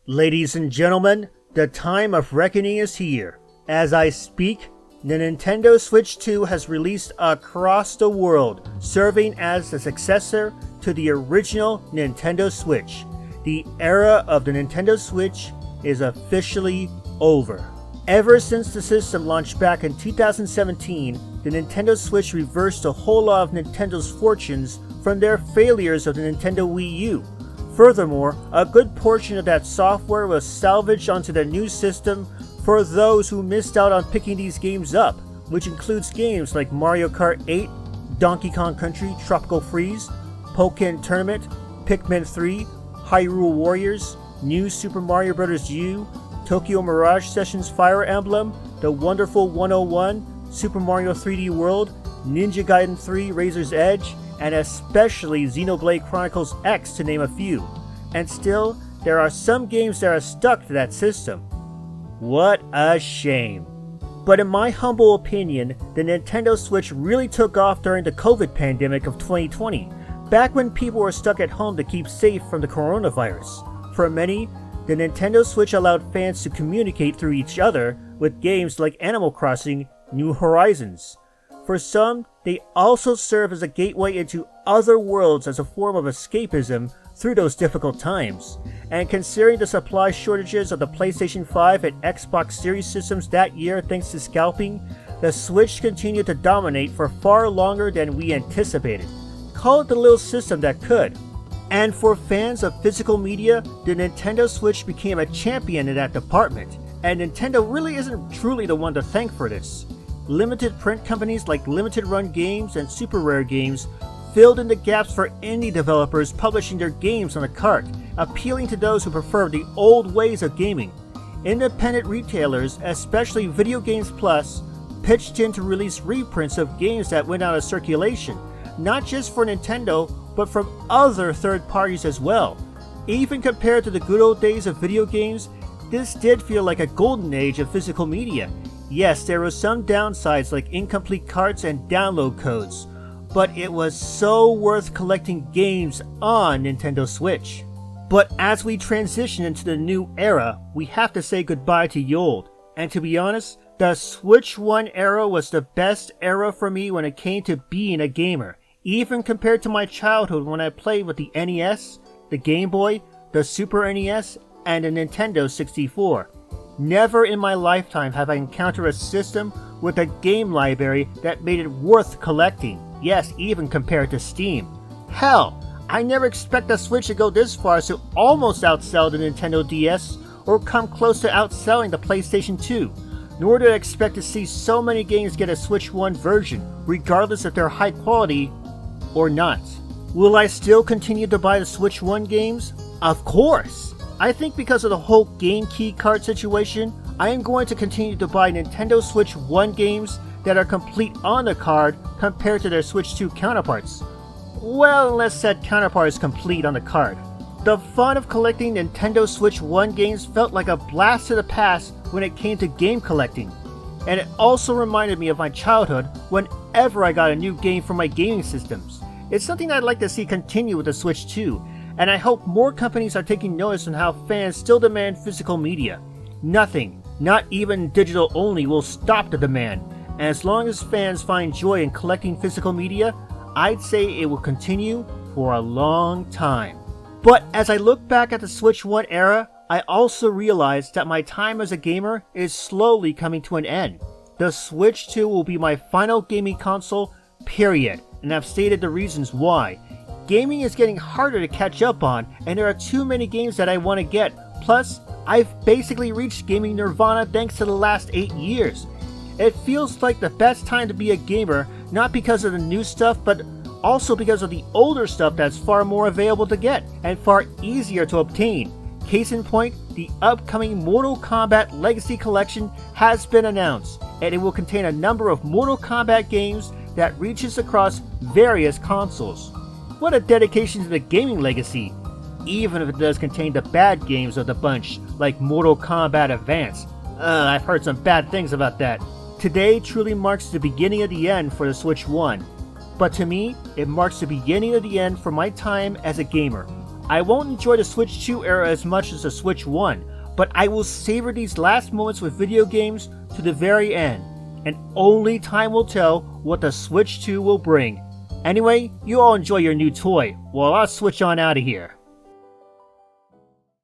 Ladies and gentlemen, the time of reckoning is here. As I speak, the Nintendo Switch 2 has released across the world, serving as the successor to the original Nintendo Switch. The era of the Nintendo Switch is officially over. Ever since the system launched back in 2017, the Nintendo Switch reversed a whole lot of Nintendo's fortunes from their failures of the Nintendo Wii U. Furthermore, a good portion of that software was salvaged onto the new system for those who missed out on picking these games up, which includes games like Mario Kart 8, Donkey Kong Country Tropical Freeze, Pokken Tournament, Pikmin 3, Hyrule Warriors, New Super Mario Bros. U, Tokyo Mirage Sessions Fire Emblem, The Wonderful 101, Super Mario 3D World, Ninja Gaiden 3 Razor's Edge, and especially Xenoblade Chronicles X, to name a few. And still, there are some games that are stuck to that system. What a shame. But in my humble opinion, the Nintendo Switch really took off during the COVID pandemic of 2020, back when people were stuck at home to keep safe from the coronavirus. For many, the Nintendo Switch allowed fans to communicate through each other with games like Animal Crossing New Horizons. For some, they also serve as a gateway into other worlds as a form of escapism through those difficult times. And considering the supply shortages of the PlayStation 5 and Xbox Series systems that year thanks to scalping, the Switch continued to dominate for far longer than we anticipated. Call it the little system that could. And for fans of physical media, the Nintendo Switch became a champion in that department, and Nintendo really isn't truly the one to thank for this. Limited print companies like Limited Run Games and Super Rare Games filled in the gaps for indie developers publishing their games on a cart, appealing to those who prefer the old ways of gaming. Independent retailers, especially Video Games Plus, pitched in to release reprints of games that went out of circulation, not just for Nintendo, but from other third parties as well. Even compared to the good old days of video games, this did feel like a golden age of physical media. Yes, there were some downsides like incomplete carts and download codes, but it was so worth collecting games on Nintendo Switch. But as we transition into the new era, we have to say goodbye to the old. And to be honest, the Switch 1 era was the best era for me when it came to being a gamer, even compared to my childhood when I played with the NES, the Game Boy, the Super NES, and the Nintendo 64. Never in my lifetime have I encountered a system with a game library that made it worth collecting. Yes, even compared to Steam. Hell, I never expect the Switch to go this far as to almost outsell the Nintendo DS or come close to outselling the PlayStation 2. Nor did I expect to see so many games get a Switch 1 version, regardless if they're high quality or not. Will I still continue to buy the Switch 1 games? Of course! I think because of the whole game key card situation, I am going to continue to buy Nintendo Switch 1 games that are complete on the card compared to their Switch 2 counterparts. Well, unless said counterpart is complete on the card. The fun of collecting Nintendo Switch 1 games felt like a blast to the past when it came to game collecting. And it also reminded me of my childhood whenever I got a new game for my gaming systems. It's something I'd like to see continue with the Switch 2. And I hope more companies are taking notice on how fans still demand physical media. Nothing, not even digital only, will stop the demand. And as long as fans find joy in collecting physical media, I'd say it will continue for a long time. But as I look back at the Switch 1 era, I also realized that my time as a gamer is slowly coming to an end. The Switch 2 will be my final gaming console, period. And I've stated the reasons why. Gaming is getting harder to catch up on, and there are too many games that I want to get. Plus, I've basically reached gaming nirvana thanks to the last 8 years. It feels like the best time to be a gamer, not because of the new stuff, but also because of the older stuff that's far more available to get, and far easier to obtain. Case in point, the upcoming Mortal Kombat Legacy Collection has been announced, and it will contain a number of Mortal Kombat games that reaches across various consoles. What a dedication to the gaming legacy, even if it does contain the bad games of the bunch, like Mortal Kombat Advance. I've heard some bad things about that. Today truly marks the beginning of the end for the Switch 1, but to me, it marks the beginning of the end for my time as a gamer. I won't enjoy the Switch 2 era as much as the Switch 1, but I will savor these last moments with video games to the very end, and only time will tell what the Switch 2 will bring. Anyway, you all enjoy your new toy, while I'll switch on out of here.